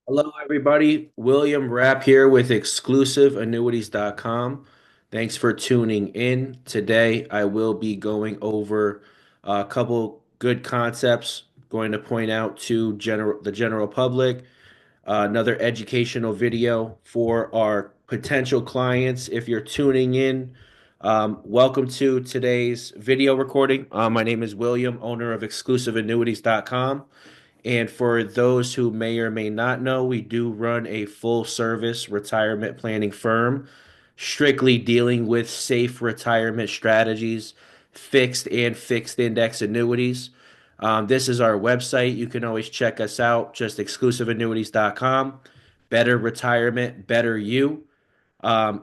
Hello, everybody. William Rapp here with exclusiveannuities.com. Thanks for tuning in. Today, I will be going over a couple good concepts, going to point out to the general public, another educational video for our potential clients. If you're tuning in, welcome to today's video recording. My name is William, owner of exclusiveannuities.com. And for those who may or may not know, we do run a full service retirement planning firm, strictly dealing with safe retirement strategies, fixed index annuities. This is our website. You can always check us out, just exclusiveannuities.com. Better retirement, better you.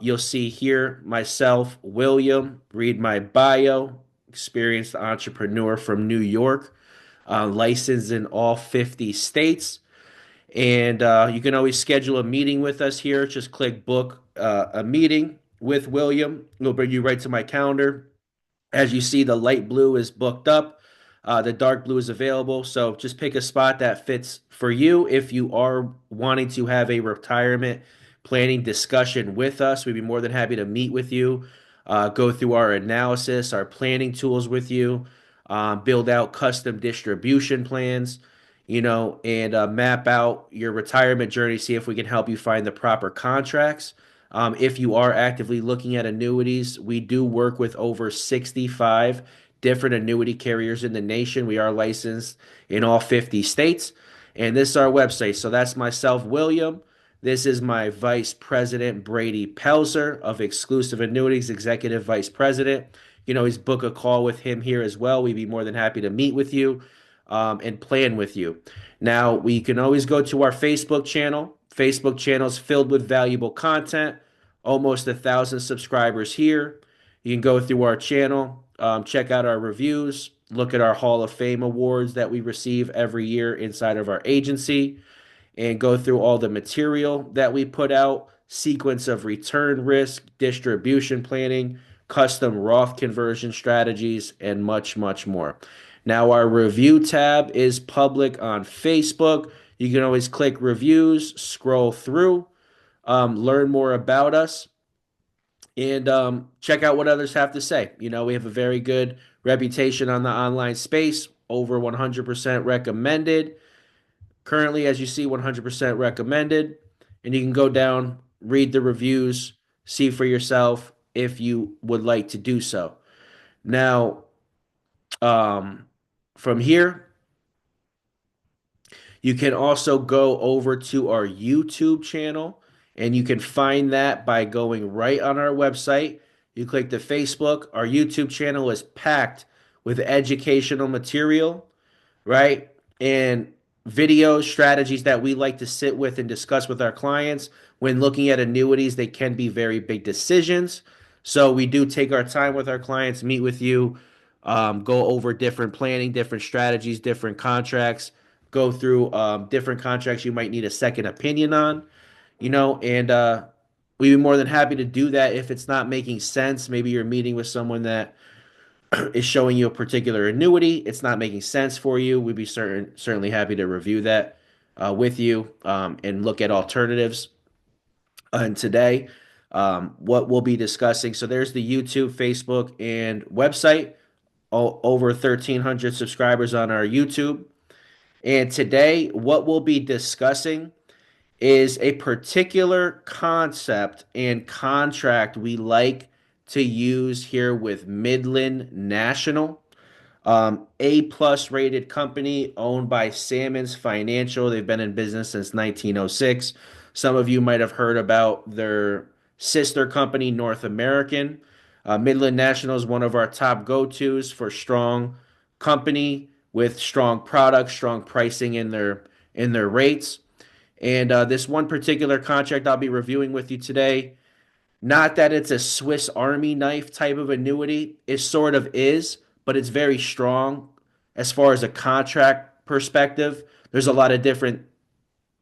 You'll see here myself, William, read my bio, experienced entrepreneur from New York, licensed in all 50 states. And you can always schedule a meeting with us here. Just click book a meeting with William. It'll bring you right to my calendar. As you see, the light blue is booked up. The dark blue is available. So just pick a spot that fits for you. If you are wanting to have a retirement planning discussion with us, we'd be more than happy to meet with you, go through our analysis, our planning tools with you, build out custom distribution plans, and map out your retirement journey, see if we can help you find the proper contracts. If you are actively looking at annuities, we do work with over 65 different annuity carriers in the nation. We are licensed in all 50 states. And this is our website. So that's myself, William. This is my vice president, Brady Pelzer of Exclusive Annuities, executive vice president. You can always book a call with him here as well. We'd be more than happy to meet with you and plan with you. Now, we can always go to our Facebook channel. Facebook channel is filled with valuable content, almost 1,000 subscribers here. You can go through our channel, check out our reviews, look at our Hall of Fame awards that we receive every year inside of our agency, and go through all the material that we put out, sequence of return risk, distribution planning, custom Roth conversion strategies, and much, much more. Now, our review tab is public on Facebook. You can always click reviews, scroll through, learn more about us, and check out what others have to say. We have a very good reputation on the online space, over 100% recommended. Currently, as you see, 100% recommended. And you can go down, read the reviews, see for yourself if you would like to do so. Now, um, from here, you can also go over to our YouTube channel, and you can find that by going right on our website. You click the Facebook. Our YouTube channel is packed with educational material, right? And videos, strategies that we like to sit with and discuss with our clients. When looking at annuities, they can be very big decisions. So we do take our time with our clients, meet with you, go over different planning, different strategies, different contracts, go through different contracts you might need a second opinion on, and we'd be more than happy to do that if it's not making sense. Maybe you're meeting with someone that is showing you a particular annuity, it's not making sense for you. We'd be certainly happy to review that with you and look at alternatives. And today, what we'll be discussing. So there's the YouTube, Facebook, and website. Over 1,300 subscribers on our YouTube. And today, what we'll be discussing is a particular concept and contract we like to use here with Midland National. A plus rated company owned by Salmons Financial. They've been in business since 1906. Some of you might have heard about their sister company, North American. Midland National is one of our top go-tos for strong company with strong products, strong pricing in their rates. And this one particular contract I'll be reviewing with you today, not that it's a Swiss Army knife type of annuity, it sort of is, but it's very strong as far as a contract perspective. There's a lot of different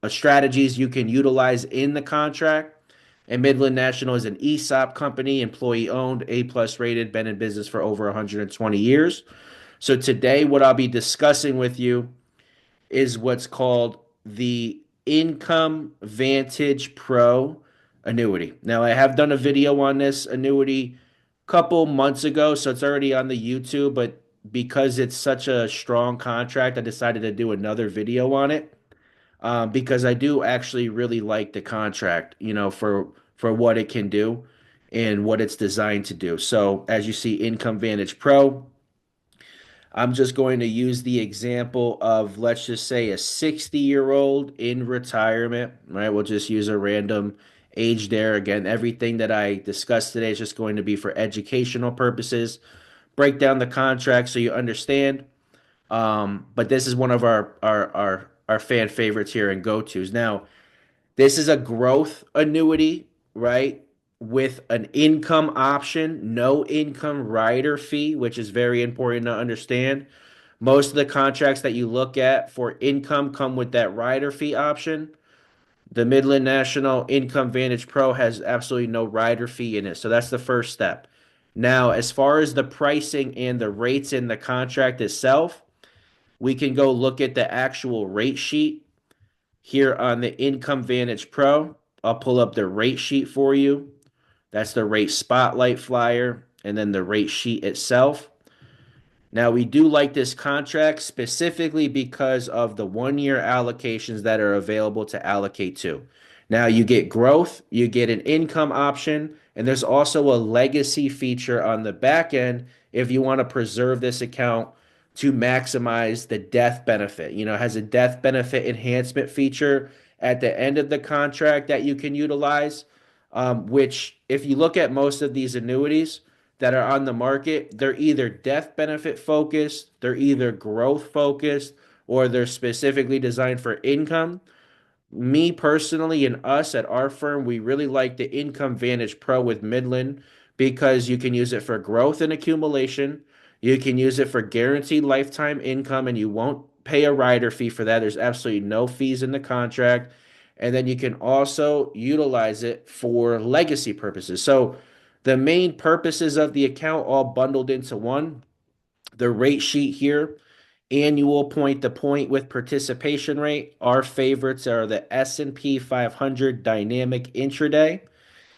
strategies you can utilize in the contract. And Midland National is an ESOP company, employee owned, A plus rated, been in business for over 120 years. So today, what I'll be discussing with you is what's called the Income Vantage Pro annuity. Now, I have done a video on this annuity a couple months ago, so it's already on the YouTube, but because it's such a strong contract, I decided to do another video on it because I do actually really like the contract, for what it can do and what it's designed to do. So, as you see, Income Vantage Pro. I'm just going to use the example of, let's just say, a 60-year-old in retirement, right? We'll just use a random age there. Again, everything that I discussed today is just going to be for educational purposes. Break down the contract so you understand. But this is one of our fan favorites here and go-tos. Now, this is a growth annuity, right? With an income option, no income rider fee, which is very important to understand. Most of the contracts that you look at for income come with that rider fee option. The Midland National Income Vantage Pro has absolutely no rider fee in it. So that's the first step. Now, as far as the pricing and the rates in the contract itself, we can go look at the actual rate sheet here on the Income Vantage Pro. I'll pull up the rate sheet for you. That's the rate spotlight flyer and then the rate sheet itself. Now, we do like this contract specifically because of the 1 year allocations that are available to allocate to. Now, you get growth, you get an income option, and there's also a legacy feature on the back end if you want to preserve this account to maximize the death benefit. It has a death benefit enhancement feature at the end of the contract that you can utilize, which, if you look at most of these annuities, that are on the market, they're either death benefit focused, they're either growth focused, or they're specifically designed for income. Me personally and us at our firm, we really like the Income Vantage Pro with Midland because you can use it for growth and accumulation. You can use it for guaranteed lifetime income, and you won't pay a rider fee for that. There's absolutely no fees in the contract. And then you can also utilize it for legacy purposes. So the main purposes of the account all bundled into one. The rate sheet here, annual point to point with participation rate. Our favorites are the S&P 500 dynamic intraday.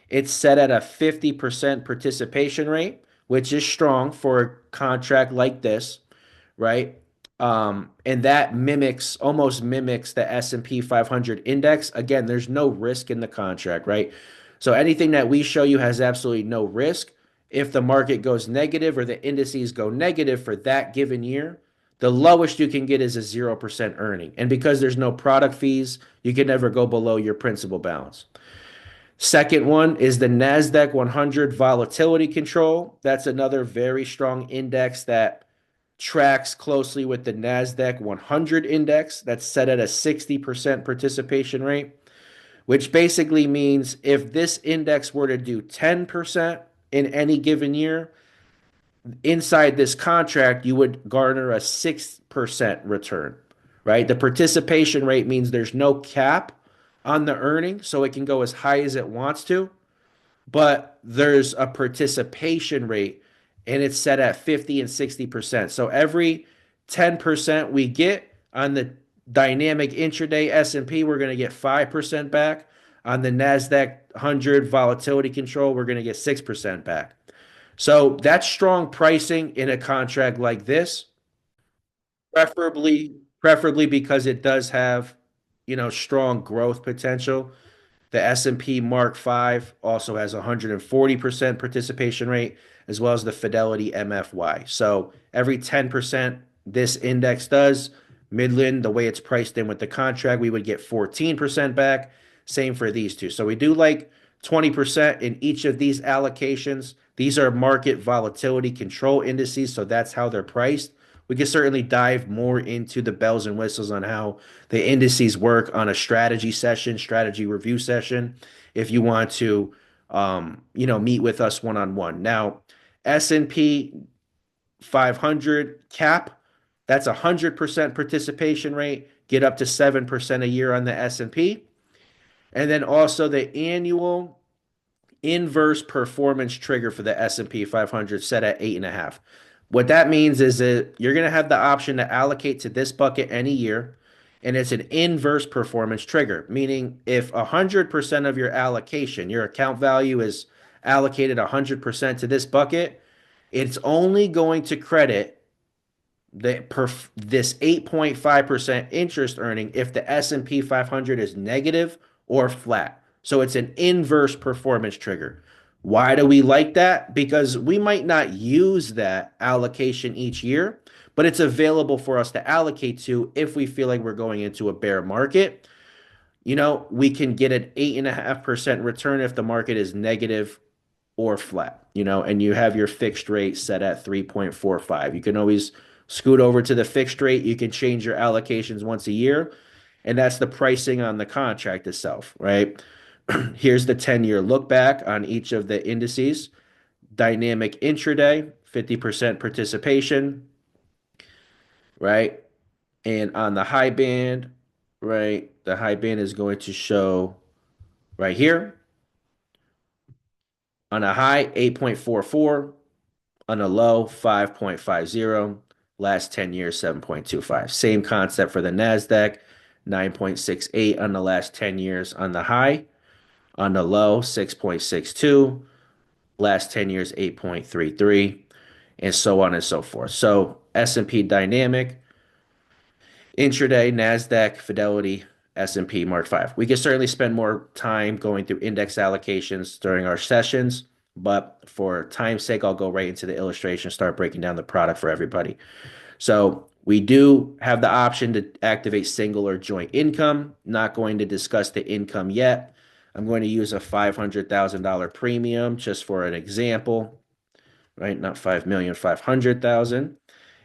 It's set at a 50% participation rate, which is strong for a contract like this, right? And that almost mimics the S&P 500 index. Again, there's no risk in the contract, right? So anything that we show you has absolutely no risk. If the market goes negative or the indices go negative for that given year, the lowest you can get is a 0% earning. And because there's no product fees, you can never go below your principal balance. Second one is the NASDAQ 100 volatility control. That's another very strong index that tracks closely with the NASDAQ 100 index that's set at a 60% participation rate, which basically means if this index were to do 10% in any given year, inside this contract, you would garner a 6% return, right? The participation rate means there's no cap on the earning, so it can go as high as it wants to, but there's a participation rate and it's set at 50 and 60%. So every 10% we get on the dynamic intraday S&P, we're going to get 5% back. On the NASDAQ 100 volatility control, we're going to get 6% back. So that's strong pricing in a contract like this, preferably because it does have, strong growth potential. The S&P Mark 5 also has a 140% participation rate, as well as the Fidelity MFY. So every 10% this index does, Midland, the way it's priced in with the contract, we would get 14% back. Same for these two. So we do like 20% in each of these allocations. These are market volatility control indices, so that's how they're priced. We can certainly dive more into the bells and whistles on how the indices work on a strategy session, strategy review session, if you want to, meet with us one on one. Now, S&P 500 cap, that's 100% participation rate, get up to 7% a year on the S&P. And then also the annual inverse performance trigger for the S&P 500 set at 8.5. What that means is that you're going to have the option to allocate to this bucket any year. And it's an inverse performance trigger, meaning if 100% of your allocation, your account value is allocated 100% to this bucket, it's only going to credit this 8.5% interest earning if the S&P 500 is negative or flat. So it's an inverse performance trigger. Why do we like that? Because we might not use that allocation each year, but it's available for us to allocate to if we feel like we're going into a bear market. We can get an 8.5% return if the market is negative or flat, and you have your fixed rate set at 3.45. You can always scoot over to the fixed rate. You can change your allocations once a year, and that's the pricing on the contract itself, right? Here's the 10-year look back on each of the indices. Dynamic intraday, 50% participation, right? And on the high band, right, the high band is going to show right here. On a high, 8.44. On a low, 5.50. Last 10 years, 7.25. Same concept for the NASDAQ, 9.68 on the last 10 years on the high. On the low, 6.62. Last 10 years, 8.33, and so on and so forth. So S&P Dynamic, intraday, NASDAQ, Fidelity, S&P Mark 5. We can certainly spend more time going through index allocations during our sessions, but for time's sake, I'll go right into the illustration, start breaking down the product for everybody. So we do have the option to activate single or joint income. Not going to discuss the income yet. I'm going to use a $500,000 premium just for an example, right? Not 5 million, 500,000.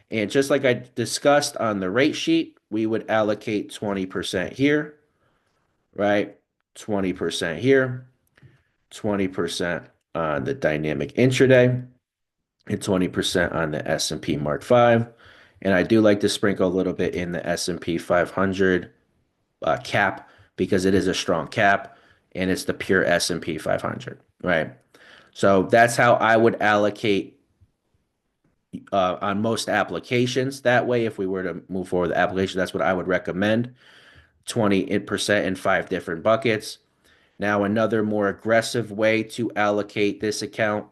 And just like I discussed on the rate sheet, we would allocate 20% here, right? 20% here, 20% on the dynamic intraday, and 20% on the S&P Mark 5. And I do like to sprinkle a little bit in the S&P 500 cap because it is a strong cap and it's the pure S&P 500, right? So that's how I would allocate on most applications. That way, if we were to move forward with the application, that's what I would recommend. 20% in 5 different buckets. Now, another more aggressive way to allocate this account,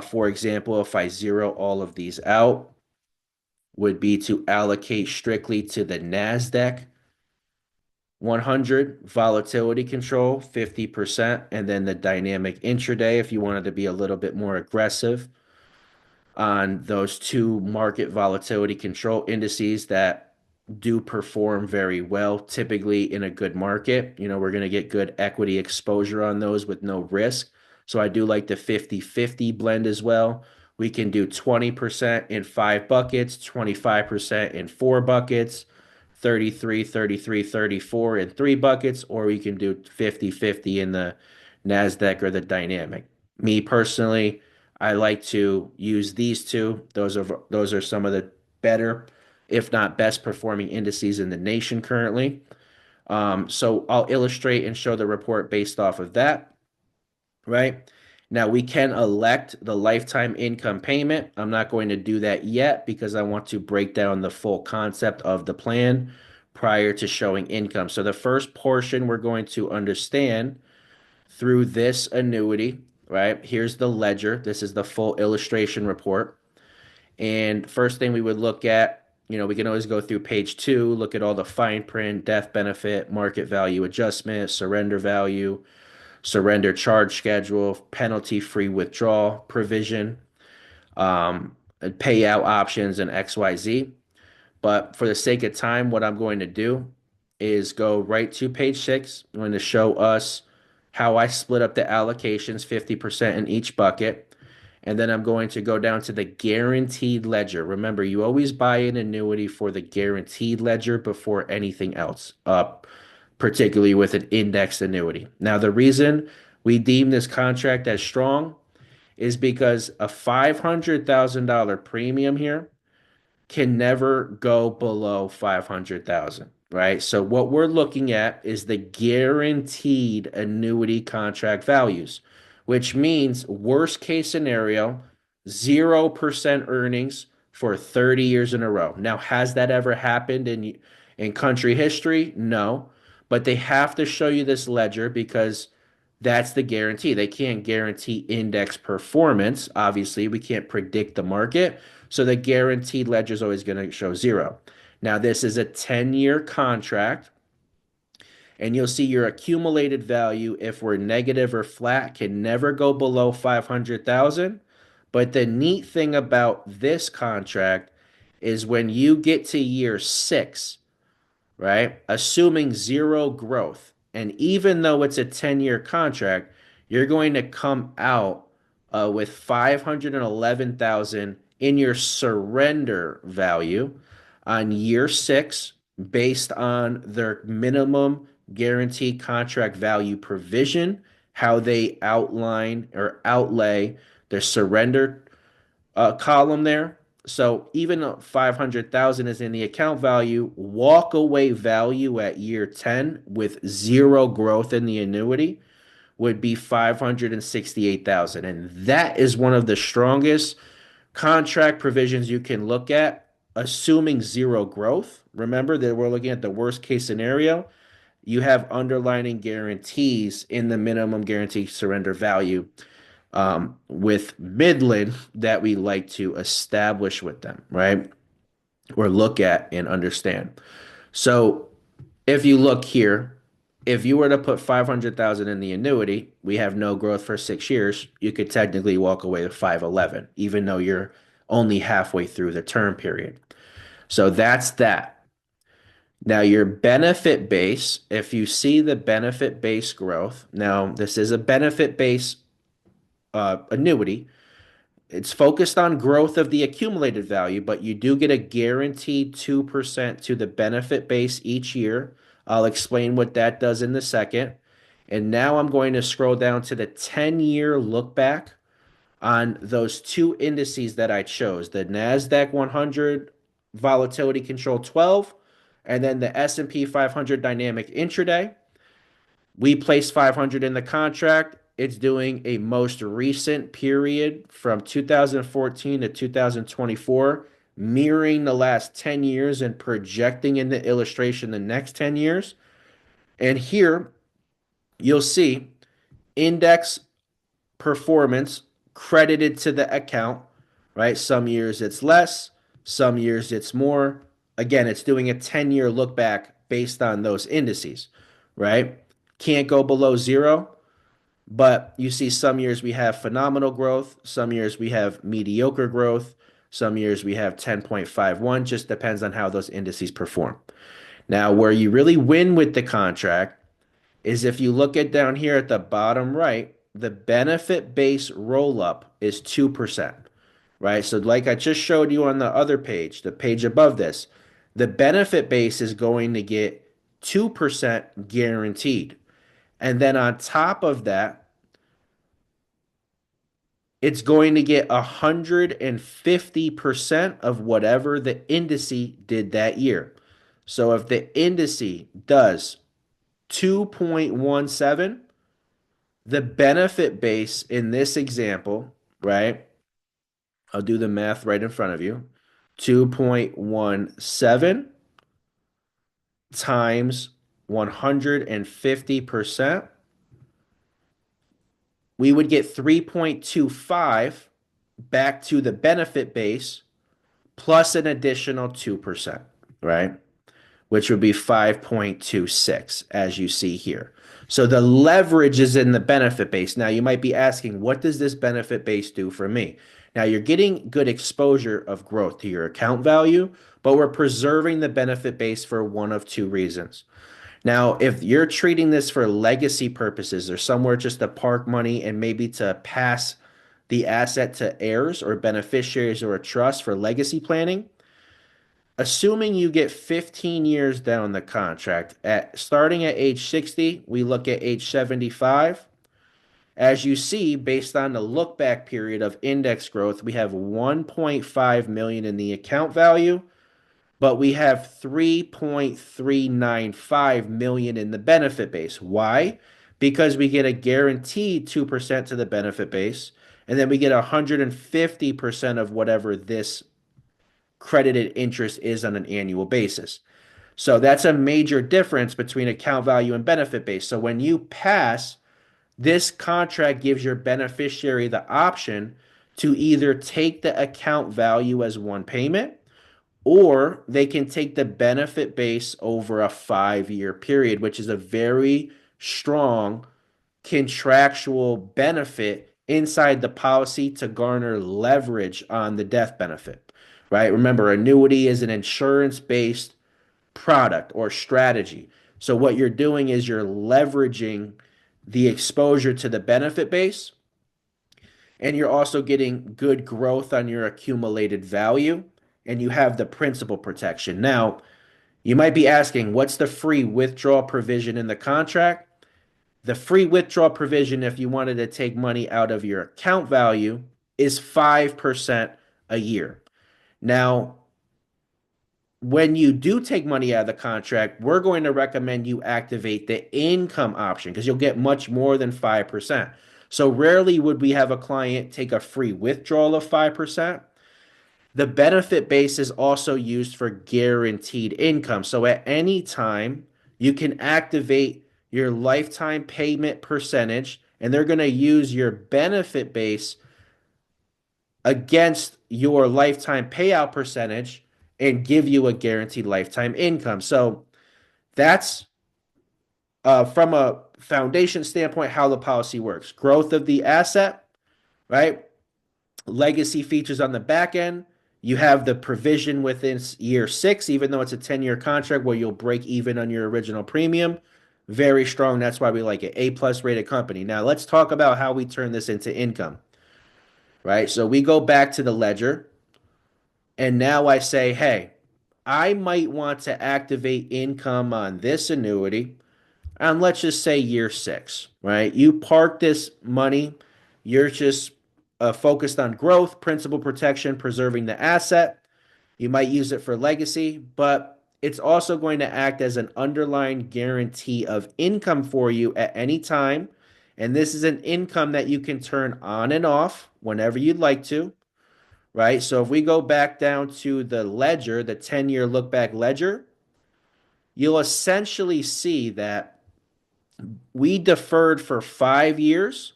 for example, if I zero all of these out, would be to allocate strictly to the NASDAQ 100 volatility control, 50%, and then the dynamic intraday if you wanted to be a little bit more aggressive on those two market volatility control indices that do perform very well, typically in a good market. We're going to get good equity exposure on those with no risk. So I do like the 50-50 blend as well. We can do 20% in 5 buckets, 25% in 4 buckets, 33, 33, 34 in 3 buckets, or we can do 50-50 in the NASDAQ or the dynamic. Me personally, I like to use these two. Those are some of the better, if not best performing indices in the nation currently. So I'll illustrate and show the report based off of that, right? Now we can elect the lifetime income payment. I'm not going to do that yet because I want to break down the full concept of the plan prior to showing income. So the first portion we're going to understand through this annuity, right? Here's the ledger. This is the full illustration report. And first thing we would look at, we can always go through page 2, look at all the fine print, death benefit, market value adjustment, surrender value, surrender charge schedule, penalty-free withdrawal provision, payout options, and XYZ. But for the sake of time, what I'm going to do is go right to page 6. I'm going to show us how I split up the allocations, 50% in each bucket. And then I'm going to go down to the guaranteed ledger. Remember, you always buy an annuity for the guaranteed ledger before anything else, particularly with an indexed annuity. Now, the reason we deem this contract as strong is because a $500,000 premium here can never go below 500,000, right? So what we're looking at is the guaranteed annuity contract values, which means worst case scenario, 0% earnings for 30 years in a row. Now, has that ever happened In country history, no, but they have to show you this ledger because that's the guarantee. They can't guarantee index performance. Obviously, we can't predict the market. So the guaranteed ledger is always going to show zero. Now, this is a 10-year contract, and you'll see your accumulated value, if we're negative or flat, can never go below 500,000. But the neat thing about this contract is when you get to year six, right? Assuming zero growth. And even though it's a 10-year contract, you're going to come out with 511,000 in your surrender value on year six based on their minimum guaranteed contract value provision, how they outline or outlay their surrender column there. So even though 500,000 is in the account value, walk away value at year 10 with zero growth in the annuity would be 568,000. And that is one of the strongest contract provisions you can look at, assuming zero growth. Remember that we're looking at the worst case scenario. You have underlying guarantees in the minimum guarantee surrender value with Midland that we like to establish with them, right? Or look at and understand. So if you look here, if you were to put 500,000 in the annuity, we have no growth for 6 years, you could technically walk away with 511, even though you're only halfway through the term period. So that's that. Now, your benefit base, if you see the benefit base growth, now this is a benefit base annuity. It's focused on growth of the accumulated value, but you do get a guaranteed 2% to the benefit base each year. I'll explain what that does in a second. And now I'm going to scroll down to the 10-year look back on those two indices that I chose, the NASDAQ 100 volatility control 12 and then the S&P 500 dynamic intraday. We placed 500 in the contract. It's doing a most recent period from 2014 to 2024, mirroring the last 10 years and projecting in the illustration the next 10 years. And here you'll see index performance credited to the account, right? Some years it's less, some years it's more. Again, it's doing a 10-year look back based on those indices, right? Can't go below zero. But you see, some years we have phenomenal growth, some years we have mediocre growth, some years we have 10.51, just depends on how those indices perform. Now, where you really win with the contract is if you look at down here at the bottom right, the benefit base roll up is 2%, right? So, like I just showed you on the other page, the page above this, the benefit base is going to get 2% guaranteed. And then on top of that, it's going to get 150% of whatever the indice did that year. So if the indice does 2.17, the benefit base in this example, right? I'll do the math right in front of you. 2.17 times 150%, we would get 3.25 back to the benefit base plus an additional 2%, right? Which would be 5.26, as you see here. So the leverage is in the benefit base. Now, you might be asking, what does this benefit base do for me? Now, you're getting good exposure of growth to your account value, but we're preserving the benefit base for one of two reasons. Now, if you're treating this for legacy purposes or somewhere just to park money and maybe to pass the asset to heirs or beneficiaries or a trust for legacy planning, assuming you get 15 years down the contract, at starting at age 60, we look at age 75. As you see, based on the look back period of index growth, we have 1.5 million in the account value, but we have 3.395 million in the benefit base. Why? Because we get a guaranteed 2% to the benefit base, and then we get 150% of whatever this credited interest is on an annual basis. So that's a major difference between account value and benefit base. So when you pass, this contract gives your beneficiary the option to either take the account value as one payment or they can take the benefit base over a 5 year period, which is a very strong contractual benefit inside the policy to garner leverage on the death benefit, right? Remember, annuity is an insurance based product or strategy. So, what you're doing is you're leveraging the exposure to the benefit base, and you're also getting good growth on your accumulated value, and you have the principal protection. Now, you might be asking, what's the free withdrawal provision in the contract? The free withdrawal provision, if you wanted to take money out of your account value, is 5% a year. Now, when you do take money out of the contract, we're going to recommend you activate the income option because you'll get much more than 5%. So rarely would we have a client take a free withdrawal of 5%. The benefit base is also used for guaranteed income. So at any time, you can activate your lifetime payment percentage, and they're going to use your benefit base against your lifetime payout percentage and give you a guaranteed lifetime income. So that's from a foundation standpoint how the policy works. Growth of the asset, right? Legacy features on the back end. You have the provision within year 6, even though it's a 10-year contract where you'll break even on your original premium. Very strong. That's why we like it. A plus rated company. Now let's talk about how we turn this into income, right? So we go back to the ledger, and now I say, hey, I might want to activate income on this annuity and let's just say year 6, right? You park this money, you're just focused on growth, principal protection, preserving the asset. You might use it for legacy, but it's also going to act as an underlying guarantee of income for you at any time. And this is an income that you can turn on and off whenever you'd like to, right? So if we go back down to the ledger, the 10-year look back ledger, you'll essentially see that we deferred for 5 years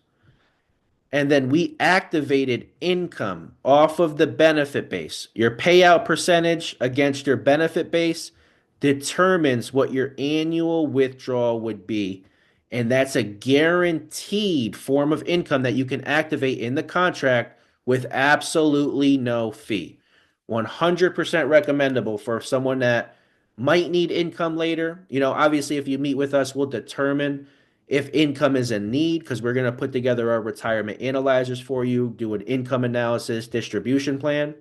and then we activated income off of the benefit base. Your payout percentage against your benefit base determines what your annual withdrawal would be. And that's a guaranteed form of income that you can activate in the contract with absolutely no fee. 100% recommendable for someone that might need income later. Obviously, if you meet with us, we'll determine if income is a need because we're going to put together our retirement analyzers for you, do an income analysis, distribution plan.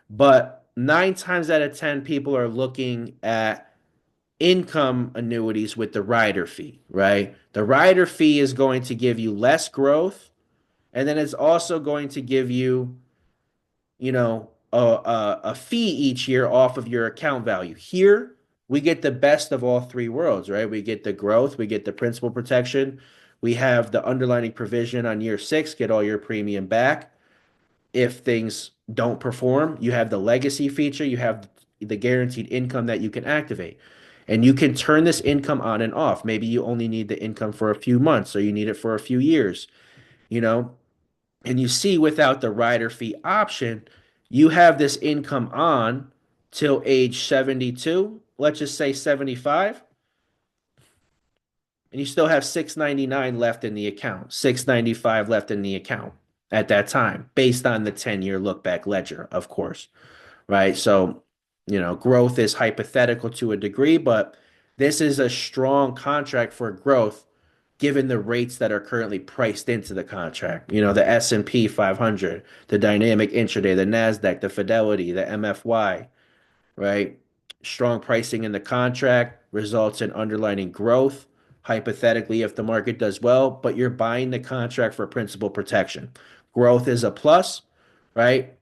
But 9 times out of 10, people are looking at income annuities with the rider fee, right? The rider fee is going to give you less growth, and then it's also going to give you a fee each year off of your account value. Here, we get the best of all three worlds, right? We get the growth, we get the principal protection, we have the underlying provision on year 6, get all your premium back. If things don't perform, you have the legacy feature, you have the guaranteed income that you can activate. And you can turn this income on and off. Maybe you only need the income for a few months or you need it for a few years, you know? And you see without the rider fee option, you have this income on till age 72, let's just say 75, and you still have 699 left in the account, 695 left in the account at that time, based on the 10-year look back ledger, of course, right? So, growth is hypothetical to a degree, but this is a strong contract for growth given the rates that are currently priced into the contract. The S&P 500, the dynamic intraday, the Nasdaq, the Fidelity, the MFY, right? Strong pricing in the contract results in underlying growth, hypothetically, if the market does well, but you're buying the contract for principal protection. Growth is a plus, right?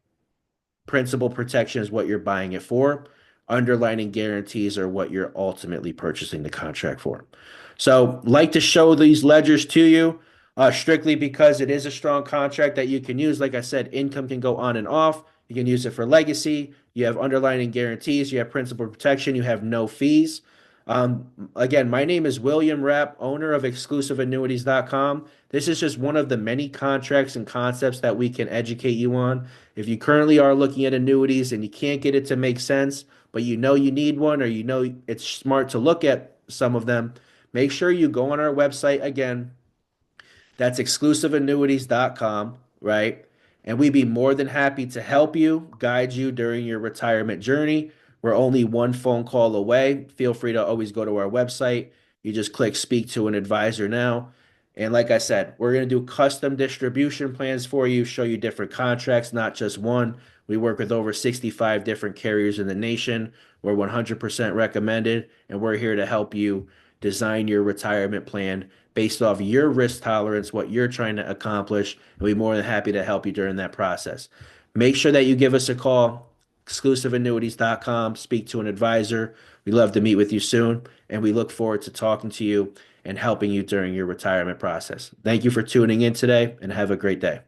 Principal protection is what you're buying it for. Underlying guarantees are what you're ultimately purchasing the contract for. So, like to show these ledgers to you, strictly because it is a strong contract that you can use. Like I said, income can go on and off. You can use it for legacy. You have underlying guarantees, you have principal protection, you have no fees. Again, my name is William Rapp, owner of exclusiveannuities.com. This is just one of the many contracts and concepts that we can educate you on. If you currently are looking at annuities and you can't get it to make sense, but you know you need one or you know it's smart to look at some of them, make sure you go on our website again. That's exclusiveannuities.com, right? And we'd be more than happy to help you, guide you during your retirement journey. We're only one phone call away. Feel free to always go to our website. You just click speak to an advisor now. And like I said, we're going to do custom distribution plans for you, show you different contracts, not just one. We work with over 65 different carriers in the nation. We're 100% recommended, and we're here to help you design your retirement plan based off your risk tolerance, what you're trying to accomplish, and we're more than happy to help you during that process. Make sure that you give us a call, exclusiveannuities.com, speak to an advisor. We love to meet with you soon, and we look forward to talking to you and helping you during your retirement process. Thank you for tuning in today, and have a great day.